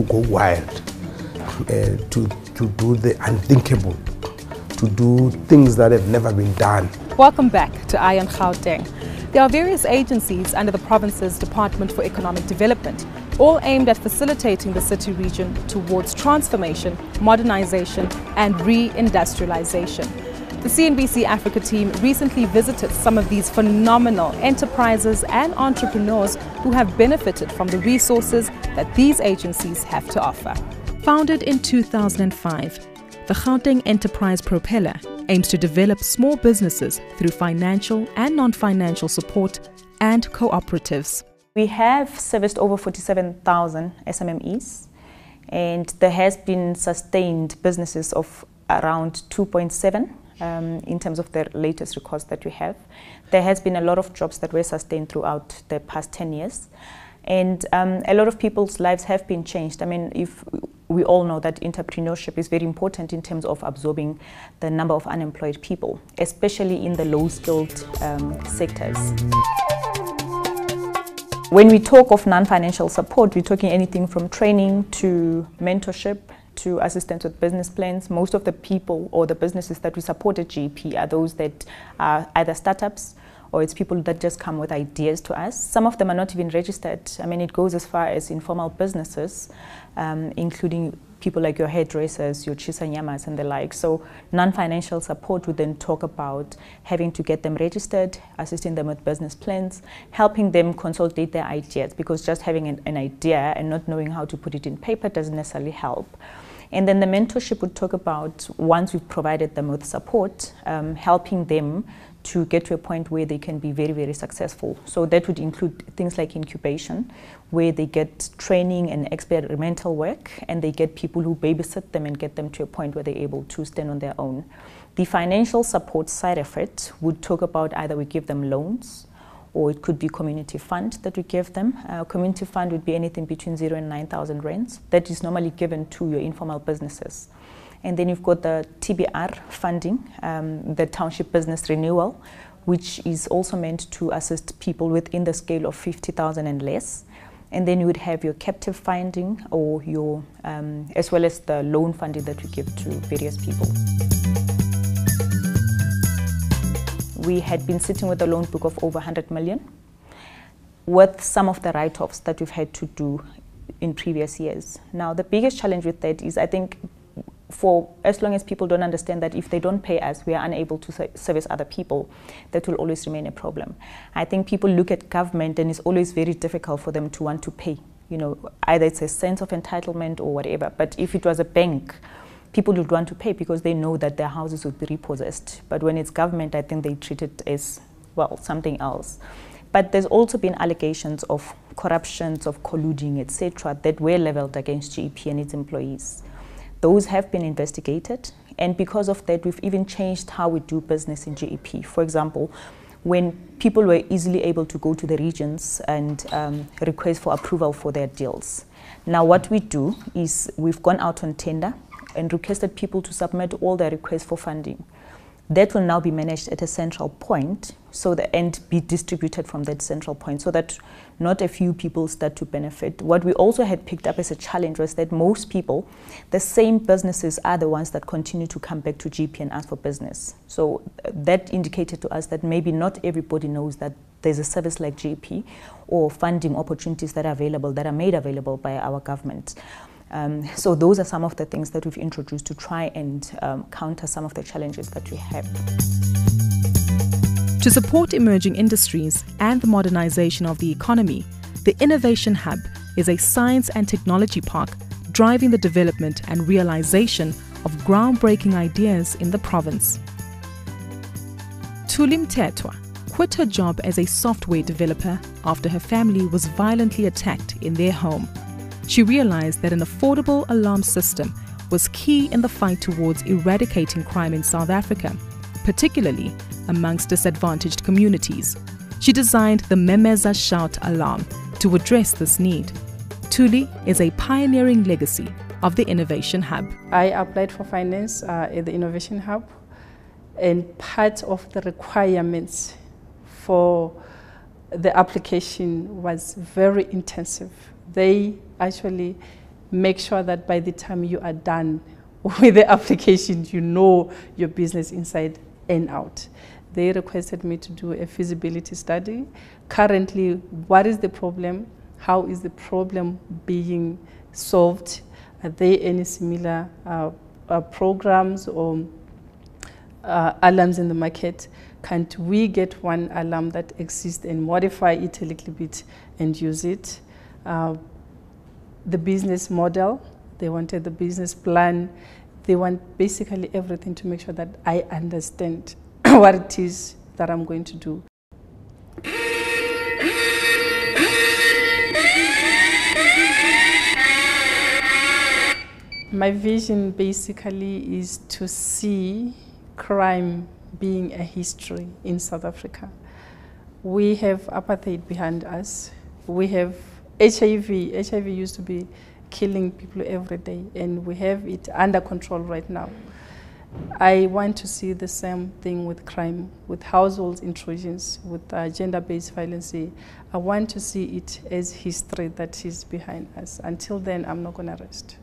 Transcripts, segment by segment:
go wild, to do the unthinkable, to do things that have never been done. Welcome back to Eye on Gauteng. There are various agencies under the province's Department for Economic Development, all aimed at facilitating the city region towards transformation, modernization and re-industrialization. The CNBC Africa team recently visited some of these phenomenal enterprises and entrepreneurs who have benefited from the resources that these agencies have to offer. Founded in 2005, the Gauteng Enterprise Propeller aims to develop small businesses through financial and non-financial support and cooperatives. We have serviced over 47,000 SMMEs, and there has been sustained businesses of around 2.7 in terms of the latest records that we have. There has been a lot of jobs that were sustained throughout the past 10 years. And a lot of people's lives have been changed. I mean, if we all know that entrepreneurship is very important in terms of absorbing the number of unemployed people, especially in the low-skilled sectors. When we talk of non-financial support, we're talking anything from training to mentorship to assistance with business plans. Most of the people or the businesses that we support at GEP are those that are either startups or it's people that just come with ideas to us. Some of them are not even registered. I mean, it goes as far as informal businesses, including people like your hairdressers, your chisanyamas and the like. So non-financial support would then talk about having to get them registered, assisting them with business plans, helping them consolidate their ideas, because just having an idea and not knowing how to put it in paper doesn't necessarily help. And then the mentorship would talk about, once we've provided them with support, helping them to get to a point where they can be very, very successful. So that would include things like incubation, where they get training and experimental work, and they get people who babysit them and get them to a point where they're able to stand on their own. The financial support side of it would talk about either we give them loans, or it could be community fund that we give them. Community fund would be anything between 0 and 9,000 rands. That is normally given to your informal businesses. And then you've got the TBR funding, the Township Business Renewal, which is also meant to assist people within the scale of 50,000 and less. And then you would have your captive funding, or your, as well as the loan funding that we give to various people. We had been sitting with a loan book of over 100 million, with some of the write-offs that we've had to do in previous years. Now, the biggest challenge with that is, I think, for as long as people don't understand that if they don't pay us, we are unable to service other people, that will always remain a problem. I think people look at government and it's always very difficult for them to want to pay. You know, either it's a sense of entitlement or whatever. But if it was a bank, people would want to pay because they know that their houses would be repossessed. But when it's government, I think they treat it as, well, something else. But there's also been allegations of corruptions, of colluding, etc., that were leveled against GEP and its employees. Those have been investigated, and because of that, we've even changed how we do business in GEP. For example, when people were easily able to go to the regions and request for approval for their deals. Now what we do is we've gone out on tender and requested people to submit all their requests for funding. That will now be managed at a central point, so and be distributed from that central point, so that not a few people start to benefit. What we also had picked up as a challenge was that most people, the same businesses, are the ones that continue to come back to GP and ask for business. So that indicated to us that maybe not everybody knows that there's a service like GP or funding opportunities that are available, that are made available by our government. So those are some of the things that we've introduced to try and counter some of the challenges that we have. To support emerging industries and the modernization of the economy, the Innovation Hub is a science and technology park driving the development and realization of groundbreaking ideas in the province. Thuli Mthethwa quit her job as a software developer after her family was violently attacked in their home. She realized that an affordable alarm system was key in the fight towards eradicating crime in South Africa, particularly amongst disadvantaged communities. She designed the Memeza Shout alarm to address this need. Thuli is a pioneering legacy of the Innovation Hub. I applied for finance at the Innovation Hub, and part of the requirements for the application was very intensive. They actually make sure that by the time you are done with the application, you know your business inside and out. They requested me to do a feasibility study. Currently, what is the problem? How is the problem being solved? Are there any similar programs or alarms in the market? Can't we get one alarm that exists and modify it a little bit and use it? The business model, they wanted the business plan. They want basically everything to make sure that I understand what it is that I'm going to do. My vision basically is to see crime being a history in South Africa. We have apartheid behind us. We have HIV. HIV used to be killing people every day, and we have it under control right now. I want to see the same thing with crime, with household intrusions, with gender-based violence. I want to see it as history that is behind us. Until then, I'm not going to rest.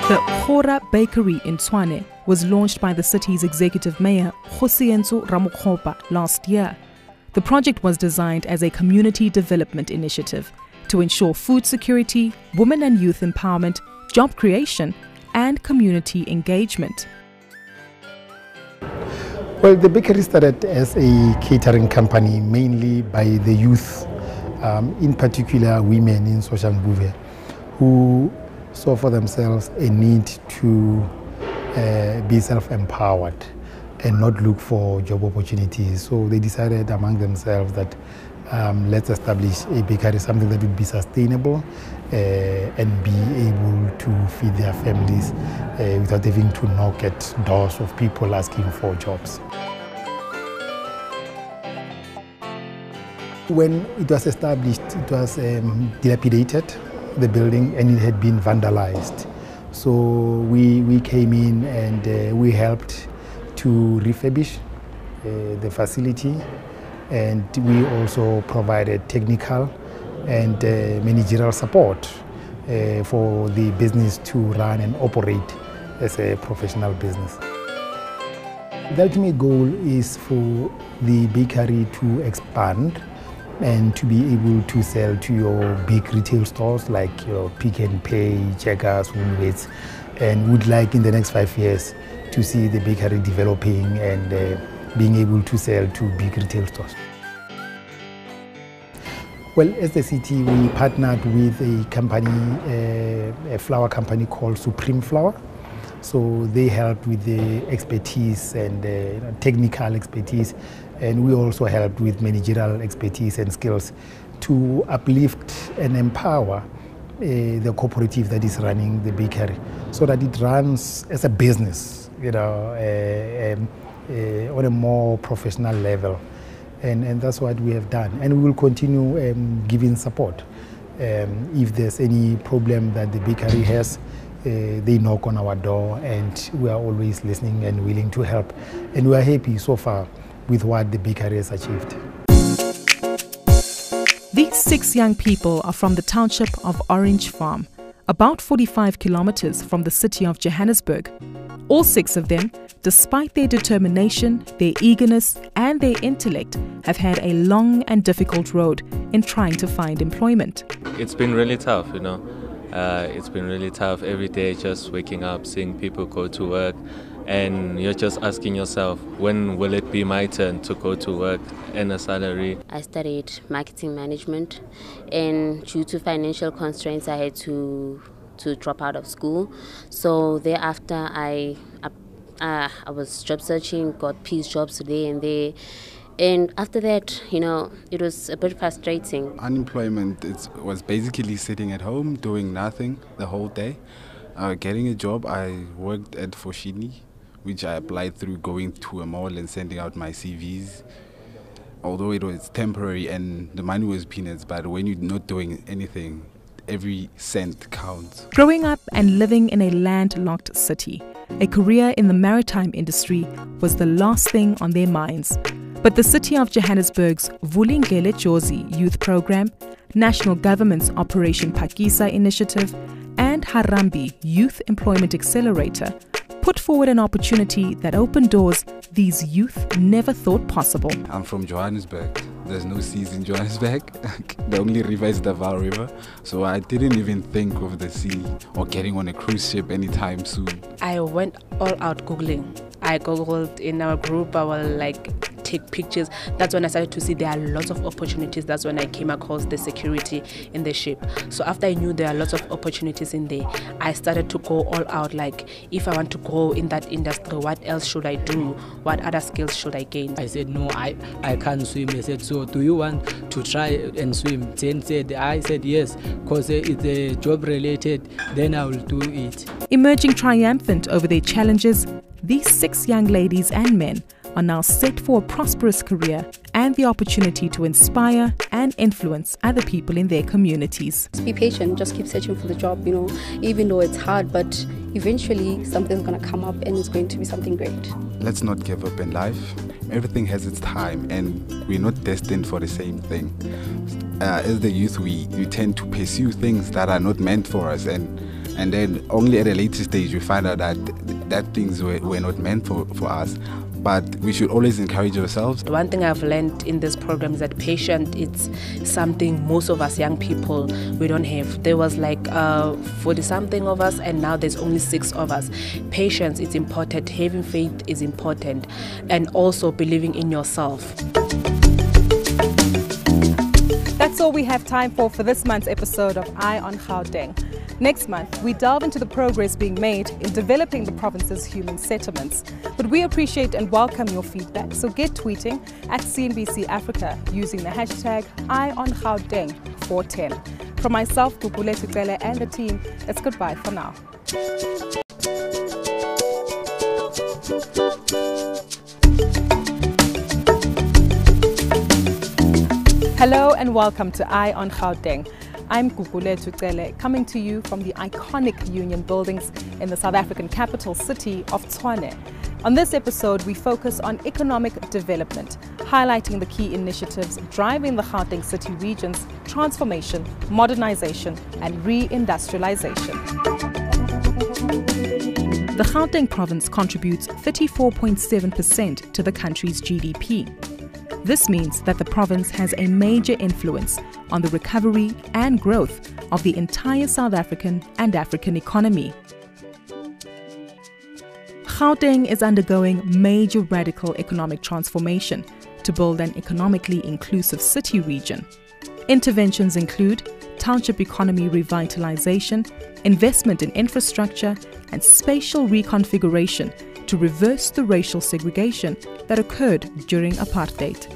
The Hora Bakery in Tshwane was launched by the city's executive mayor, Kgosientsho Ramokgopa, last year. The project was designed as a community development initiative to ensure food security, women and youth empowerment, job creation, and community engagement. Well, the bakery started as a catering company, mainly by the youth, in particular women in Soshanguve, who saw for themselves a need to be self-empowered and not look for job opportunities. So they decided among themselves that let's establish a bakery, something that would be sustainable and be able to feed their families without having to knock at doors of people asking for jobs. When it was established, it was dilapidated, the building, and it had been vandalized. So we came in and we helped to refurbish the facility, and we also provided technical and managerial support for the business to run and operate as a professional business. The ultimate goal is for the bakery to expand and to be able to sell to your big retail stores like your Pick n Pay, Checkers, Woolworths, and would like in the next 5 years to see the bakery developing and being able to sell to big retail stores. Well, as the city, we partnered with a company, a flour company called Supreme Flour. So they helped with the expertise and technical expertise, and we also helped with managerial expertise and skills to uplift and empower the cooperative that is running the bakery, so that it runs as a business, you know, on a more professional level. And that's what we have done, and we will continue giving support. If there's any problem that the bakery has, they knock on our door, and we are always listening and willing to help. And we are happy so far with what the bakery has achieved. These 6 young people are from the township of Orange Farm, about 45 kilometers from the city of Johannesburg. All 6 of them, despite their determination, their eagerness, and their intellect, have had a long and difficult road in trying to find employment. It's been really tough, you know. It's been really tough every day, just waking up, seeing people go to work, and you're just asking yourself, when will it be my turn to go to work, earn a salary? I studied marketing management, and due to financial constraints, I had to drop out of school. So thereafter, I was job searching, got piece jobs today and there. And after that, you know, it was a bit frustrating. Unemployment was basically sitting at home, doing nothing the whole day. Getting a job, I worked at Foshini, which I applied through going to a mall and sending out my CVs. Although it was temporary and the money was peanuts, but when you're not doing anything, every cent counts. Growing up and living in a landlocked city, a career in the maritime industry was the last thing on their minds. But the City of Johannesburg's Vulingele Jozi Youth Program, National Government's Operation Phakisa initiative, and Harambee Youth Employment Accelerator put forward an opportunity that opened doors these youth never thought possible. I'm from Johannesburg. There's no seas in Johannesburg. The only river is the Vaal River. So I didn't even think of the sea or getting on a cruise ship anytime soon. I went all out Googling. I Googled in our group, I will take pictures. That's when I started to see there are lots of opportunities. That's when I came across the security in the ship. So after I knew there are lots of opportunities in there, I started to go all out. If I want to grow in that industry, what else should I do? What other skills should I gain? I said, no, I can't swim. He said, so do you want to try and swim? I said, yes, because it's a job related, then I will do it. Emerging triumphant over their challenges, these 6 young ladies and men are now set for a prosperous career and the opportunity to inspire and influence other people in their communities. Just be patient, just keep searching for the job, even though it's hard, but eventually something's going to come up and it's going to be something great. Let's not give up in life. Everything has its time and we're not destined for the same thing. As the youth, we tend to pursue things that are not meant for us, and then only at a later stage we find out that things were not meant for us. But we should always encourage ourselves. One thing I've learned in this program is that patience, it's something most of us young people, we don't have. There was 40-something of us and now there's only 6 of us. Patience is important, having faith is important, and also believing in yourself. That's all we have time for this month's episode of Eye on Gauteng. Next month, we delve into the progress being made in developing the province's human settlements. But we appreciate and welcome your feedback, so get tweeting at CNBC Africa using the hashtag #EyeOnGauteng410. From myself, Gugule Tukwele, and the team, it's goodbye for now. Hello and welcome to Eye on Gauteng. I'm Gugule Tukwele, coming to you from the iconic Union buildings in the South African capital city of Tshwane. On this episode, we focus on economic development, highlighting the key initiatives driving the Gauteng city region's transformation, modernization, and re-industrialization. The Gauteng province contributes 34.7% to the country's GDP. This means that the province has a major influence on the recovery and growth of the entire South African and African economy. Gauteng is undergoing major radical economic transformation to build an economically inclusive city region. Interventions include township economy revitalization, investment in infrastructure, and spatial reconfiguration to reverse the racial segregation that occurred during apartheid.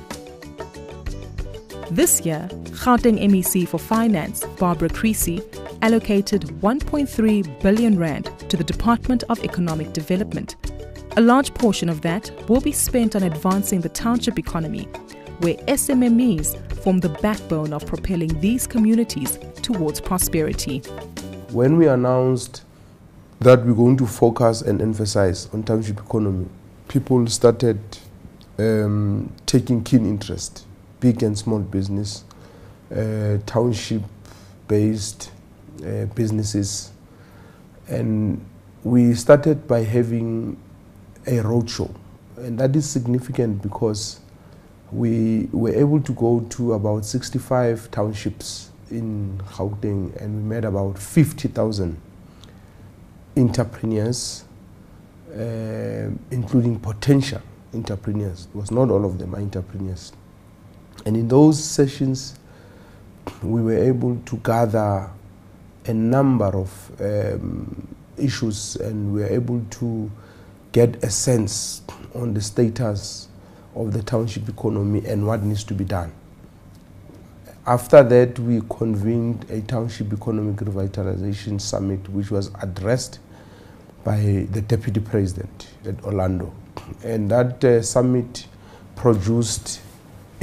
This year, Gauteng MEC for Finance, Barbara Creasy, allocated 1.3 billion rand to the Department of Economic Development. A large portion of that will be spent on advancing the township economy, where SMMEs form the backbone of propelling these communities towards prosperity. When we announced that we're going to focus and emphasize on township economy, people started taking keen interest. Big and small business, township-based businesses. And we started by having a roadshow. And that is significant because we were able to go to about 65 townships in Gauteng, and we met about 50,000 entrepreneurs, including potential entrepreneurs. It was not all of them are entrepreneurs. And in those sessions, we were able to gather a number of issues, and we were able to get a sense on the status of the township economy and what needs to be done. After that, we convened a township economic revitalization summit, which was addressed by the Deputy President at Orlando. And that summit produced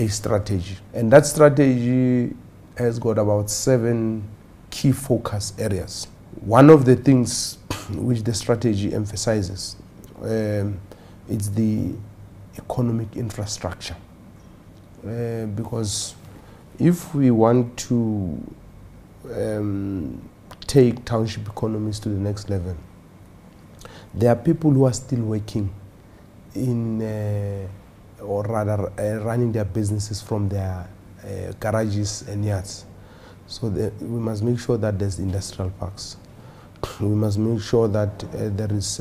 a strategy. And that strategy has got about 7 key focus areas. One of the things which the strategy emphasizes is the economic infrastructure. because if we want to take township economies to the next level, there are people who are still working in, or rather running their businesses from their garages and yards. So we must make sure that there's industrial parks. We must make sure that there is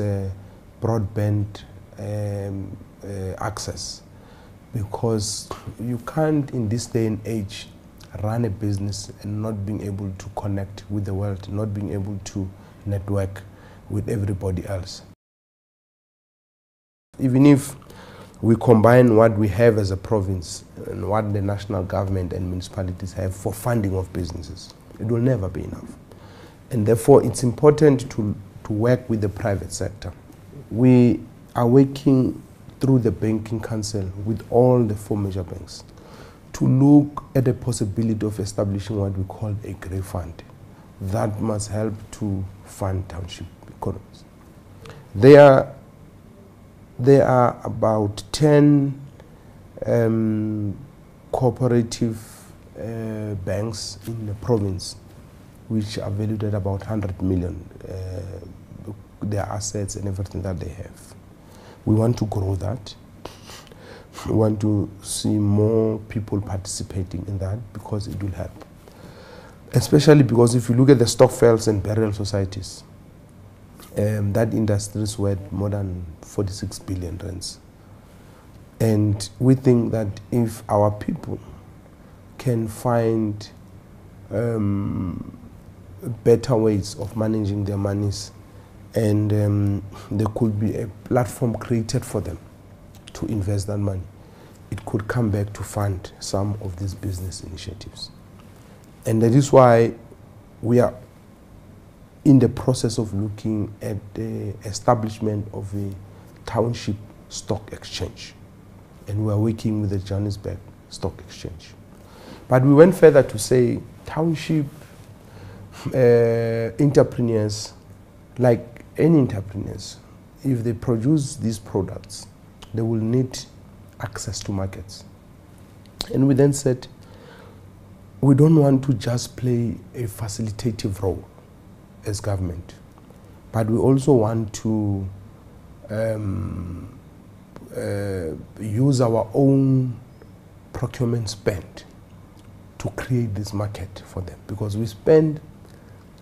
broadband access, because you can't in this day and age run a business and not being able to connect with the world, not being able to network with everybody else. Even if we combine what we have as a province and what the national government and municipalities have for funding of businesses, it will never be enough. And therefore it's important to work with the private sector. We are working through the Banking Council with all the 4 major banks to look at the possibility of establishing what we call a grey fund that must help to fund township economies. There are about 10 cooperative banks in the province which are valued at about 100 million, their assets and everything that they have. We want to grow that. We want to see more people participating in that because it will help. Especially because if you look at the stockfields and burial societies, that industry is worth more than 46 billion rands. And we think that if our people can find better ways of managing their monies, and there could be a platform created for them to invest that money, it could come back to fund some of these business initiatives. And that is why we are in the process of looking at the establishment of a township stock exchange. And we are working with the Johannesburg Stock Exchange. But we went further to say township entrepreneurs, like any entrepreneurs, if they produce these products, they will need access to markets. And we then said, we don't want to just play a facilitative role as government, but we also want to use our own procurement spend to create this market for them, because we spend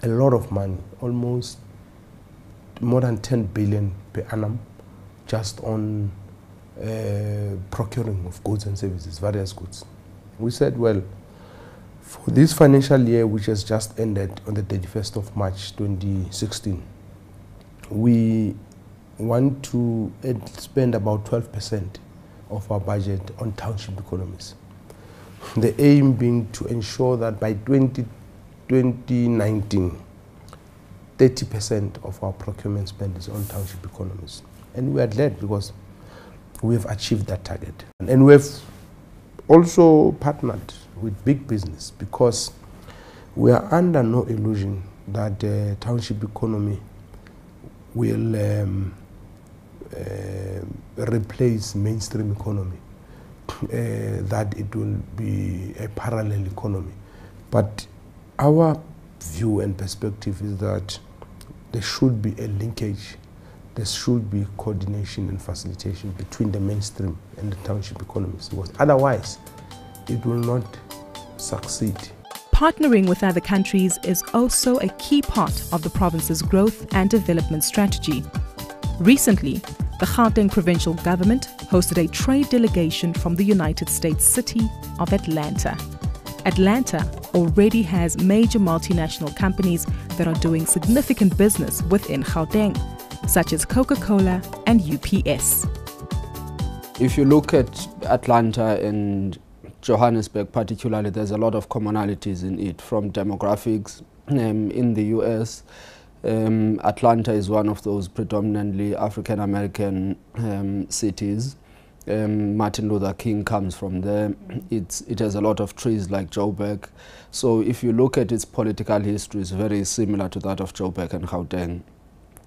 a lot of money, almost more than 10 billion per annum, just on procuring of goods and services, various goods. We said, well, for this financial year, which has just ended on the 31st of March 2016, we want to spend about 12% of our budget on township economies. The aim being to ensure that by 2019, 30% of our procurement spend is on township economies. And we are glad because we have achieved that target. And we have also partnered with big business, because we are under no illusion that the township economy will replace mainstream economy, that it will be a parallel economy. But our view and perspective is that there should be a linkage, there should be coordination and facilitation between the mainstream and the township economies, because otherwise it will not succeed. Partnering with other countries is also a key part of the province's growth and development strategy. Recently, the Gauteng provincial government hosted a trade delegation from the United States city of Atlanta. Atlanta already has major multinational companies that are doing significant business within Gauteng, such as Coca-Cola and UPS. If you look at Atlanta and Johannesburg particularly, there's a lot of commonalities in it, from demographics. In the US, Atlanta is one of those predominantly African-American cities. Martin Luther King comes from there. It has a lot of trees like Joburg. So if you look at its political history, it's very similar to that of Joburg and Gauteng.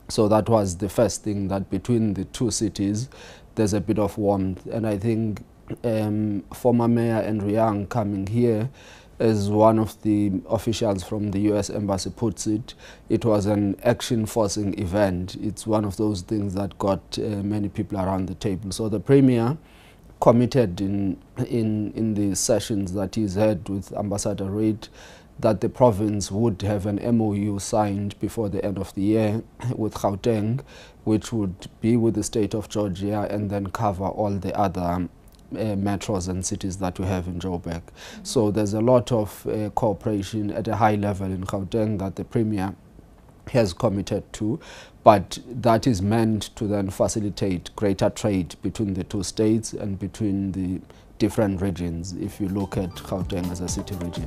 So that was the first thing, that between the two cities, there's a bit of warmth. And I think former Mayor Andrew Young coming here, as one of the officials from the US Embassy puts it, it was an action-forcing event. It's one of those things that got many people around the table. So the Premier committed in the sessions that he's had with Ambassador Reid that the province would have an MOU signed before the end of the year with Gauteng, which would be with the state of Georgia and then cover all the other metros and cities that we have in Joburg. So there's a lot of cooperation at a high level in Gauteng that the Premier has committed to, but that is meant to then facilitate greater trade between the two states and between the different regions, if you look at Gauteng as a city region.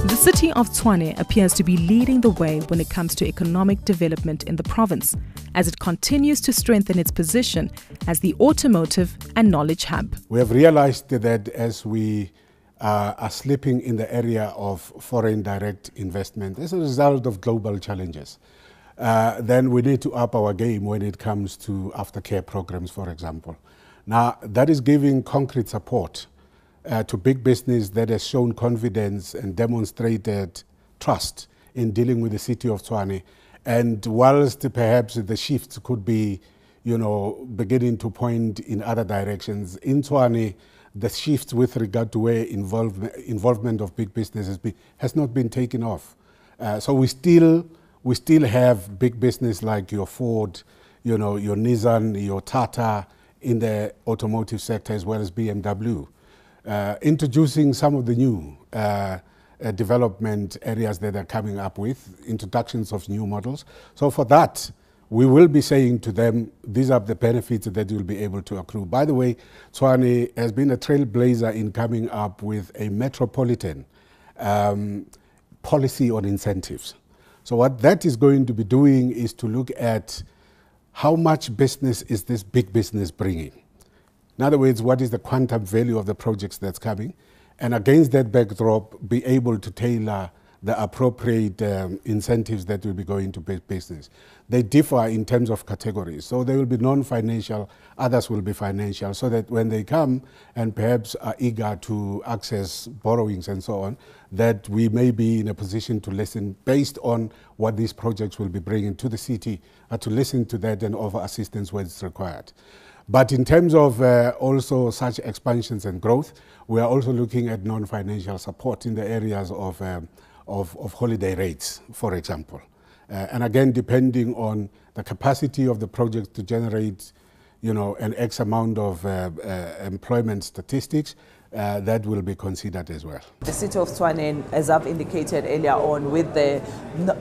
The city of Tshwane appears to be leading the way when it comes to economic development in the province, as it continues to strengthen its position as the automotive and knowledge hub. We have realized that as we are slipping in the area of foreign direct investment as a result of global challenges, then we need to up our game when it comes to aftercare programs, for example. Now, that is giving concrete support to big business that has shown confidence and demonstrated trust in dealing with the city of Tshwane. And whilst perhaps the shifts could be, beginning to point in other directions, in Tshwane, the shift with regard to where involvement of big business has not been taken off. So we still have big business like your Ford, your Nissan, your Tata in the automotive sector, as well as BMW. Introducing some of the new development areas that are coming up with, introductions of new models. So for that, we will be saying to them, these are the benefits that you'll be able to accrue. By the way, Tshwane has been a trailblazer in coming up with a metropolitan policy on incentives. So what that is going to be doing is to look at how much business is this big business bringing. In other words, what is the quantum value of the projects that's coming? And against that backdrop, be able to tailor the appropriate incentives that will be going to business. They differ in terms of categories. So they will be non-financial, others will be financial, so that when they come and perhaps are eager to access borrowings and so on, that we may be in a position to listen based on what these projects will be bringing to the city, to listen to that and offer assistance where it's required. But in terms of also such expansions and growth, we are also looking at non-financial support in the areas of holiday rates, for example. And again, depending on the capacity of the project to generate, an X amount of employment statistics, that will be considered as well. The city of Tshwane, as I've indicated earlier on, with the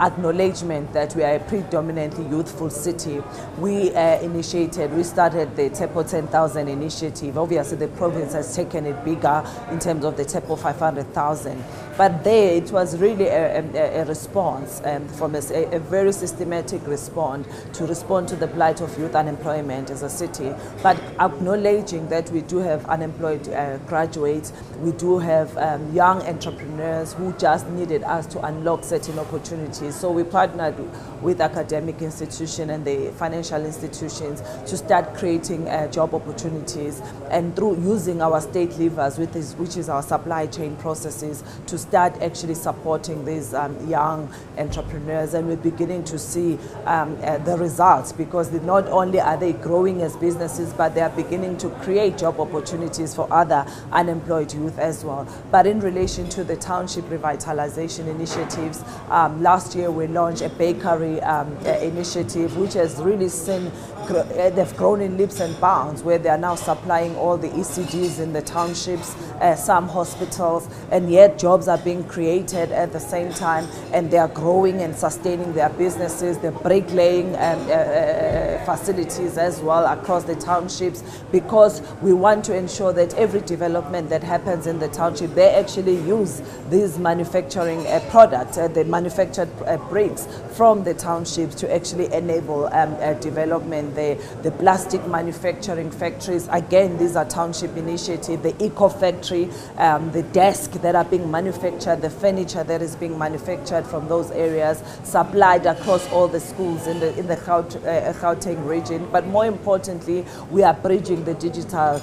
acknowledgement that we are a predominantly youthful city, we started the TEPO 10,000 initiative. Obviously, the province has taken it bigger in terms of the TEPO 500,000. But there, it was really a response from a very systematic response to respond to the plight of youth unemployment as a city, but acknowledging that we do have unemployed graduates, we do have young entrepreneurs who just needed us to unlock certain opportunities. So we partnered with academic institutions and the financial institutions to start creating job opportunities, and through using our state levers, which is our supply chain processes, to start actually supporting these young entrepreneurs. And we're beginning to see the results, because not only are they growing as businesses, but they are beginning to create job opportunities for other unemployed youth as well. But in relation to the township revitalization initiatives, last year we launched a bakery initiative, which has really seen they've grown in leaps and bounds, where they are now supplying all the ECDs in the townships, some hospitals, and yet jobs are being created at the same time, and they are growing and sustaining their businesses, the bricklaying facilities as well across the townships, because we want to ensure that every development that happens in the township, they actually use these manufacturing products, the manufactured bricks from the townships, to actually enable development there, the plastic manufacturing factories, again, these are township initiatives, the eco factory, the desk that are being manufactured, the furniture that is being manufactured from those areas, supplied across all the schools in the Gauteng region. But more importantly, we are bridging the digital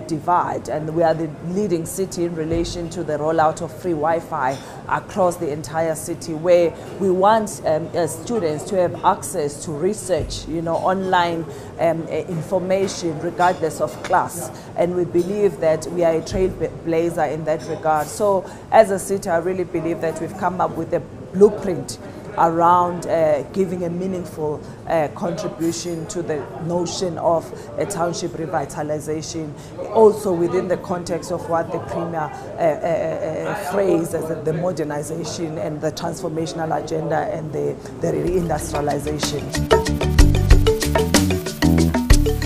divide, and we are the leading city in relation to the rollout of free Wi-Fi across the entire city, where we want students to have access to research, online information regardless of class. And we believe that we are a trailblazer in that regard. So as a city, I really believe that we've come up with a blueprint around giving a meaningful contribution to the notion of a township revitalization, also within the context of what the Premier phrased as the modernization and the transformational agenda and the reindustrialization.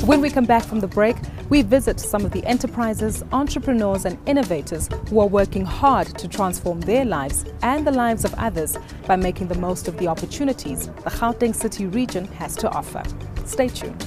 When we come back from the break, we visit some of the enterprises, entrepreneurs and innovators who are working hard to transform their lives and the lives of others by making the most of the opportunities the Gauteng City region has to offer. Stay tuned.